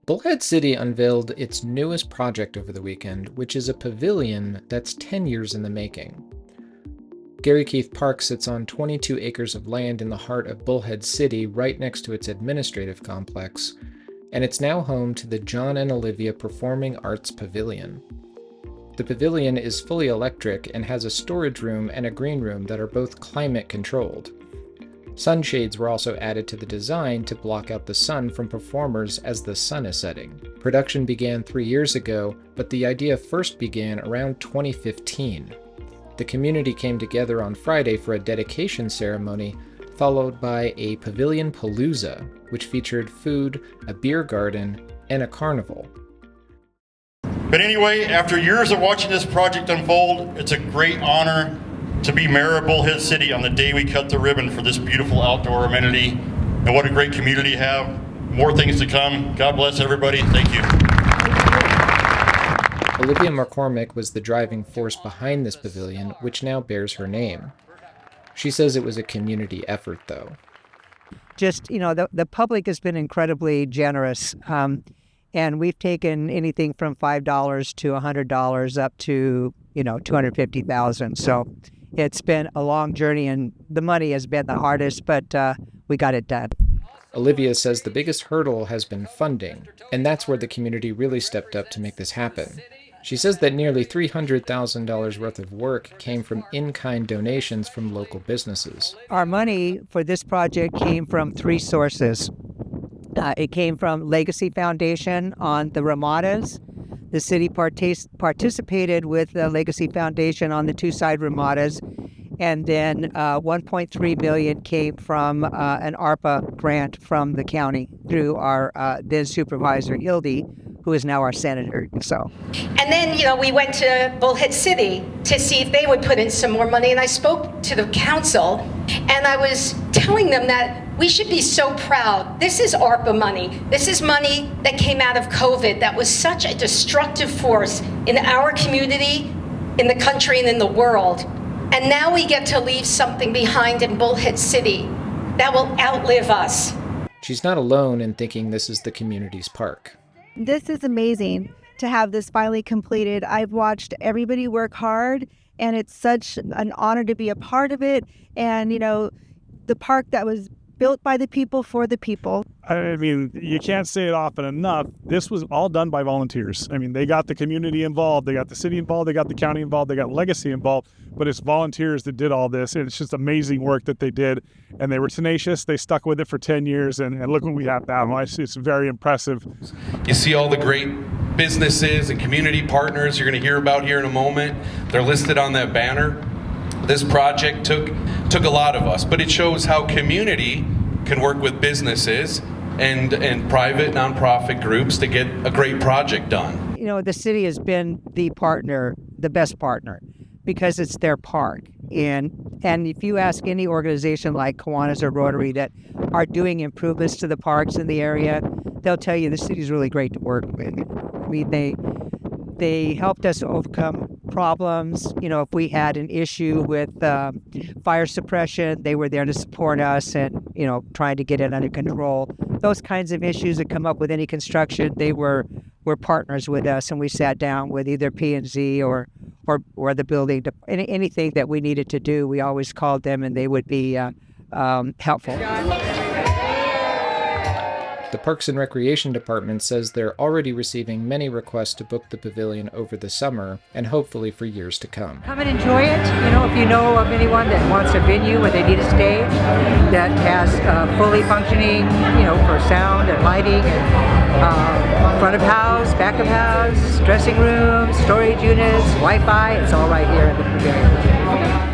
Bullhead City unveiled its newest project over the weekend, which is a pavilion that's 10 years in the making. Gary Keith Park sits on 22 acres of land in the heart of Bullhead City, right next to its administrative complex, and it's now home to the John and Olivia Performing Arts Pavilion. The pavilion is fully electric and has a storage room and a green room that are both climate controlled. Sunshades were also added to the design to block out the sun from performers as the sun is setting. Production began 3 years ago, but the idea first began around 2015. The community came together on Friday for a dedication ceremony, followed by a Pavilion Palooza, which featured food, a beer garden, and a carnival. But anyway, after years of watching this project unfold, it's a great honor to be mayor of Bullhead City on the day we cut the ribbon for this beautiful outdoor amenity. And what a great community to have. More things to come. God bless everybody. Thank you. Olivia McCormick was the driving force behind this pavilion, which now bears her name. She says it was a community effort, though. Just, the public has been incredibly generous. And we've taken anything from $5 to $100 up to, $250,000. So it's been a long journey, and the money has been the hardest, but we got it done. Olivia says the biggest hurdle has been funding, and that's where the community really stepped up to make this happen. She says that nearly $300,000 worth of work came from in-kind donations from local businesses. Our money for this project came from three sources. It came from Legacy Foundation on the Ramadas. The city participated with the Legacy Foundation on the two-side Ramadas. And then $1.3 million came from an ARPA grant from the county through our then supervisor, Hildy, who is now our senator. And then, we went to Bullhead City to see if they would put in some more money. And I spoke to the council, and I was telling them that we should be so proud. This is ARPA money. This is money that came out of COVID that was such a destructive force in our community, in the country, and in the world. And now we get to leave something behind in Bullhead City that will outlive us. She's not alone in thinking this is the community's park. This is amazing to have this finally completed. I've watched everybody work hard, and it's such an honor to be a part of it. And, the park that was built by the people for the people. I mean, you can't say it often enough. This was all done by volunteers. I mean, they got the community involved, they got the city involved, they got the county involved, they got Legacy involved, but it's volunteers that did all this. And it's just amazing work that they did. And they were tenacious. They stuck with it for 10 years. And look what we have now. It's very impressive. You see all the great businesses and community partners you're going to hear about here in a moment. They're listed on that banner. This project took a lot of us, but it shows how community can work with businesses and private nonprofit groups to get a great project done. The city has been the best partner, because it's their park. And if you ask any organization like Kiwanis or Rotary that are doing improvements to the parks in the area, they'll tell you the city's really great to work with. I mean, they helped us overcome problems. If we had an issue with fire suppression, they were there to support us and, trying to get it under control. Those kinds of issues that come up with any construction, they were partners with us, and we sat down with either P&Z or the building. Anything that we needed to do, we always called them, and they would be helpful. The Parks and Recreation Department says they're already receiving many requests to book the pavilion over the summer, and hopefully for years to come. Come and enjoy it. If you know of anyone that wants a venue where they need a stage that has fully functioning, for sound and lighting and front of house, back of house, dressing rooms, storage units, Wi-Fi, it's all right here in the pavilion.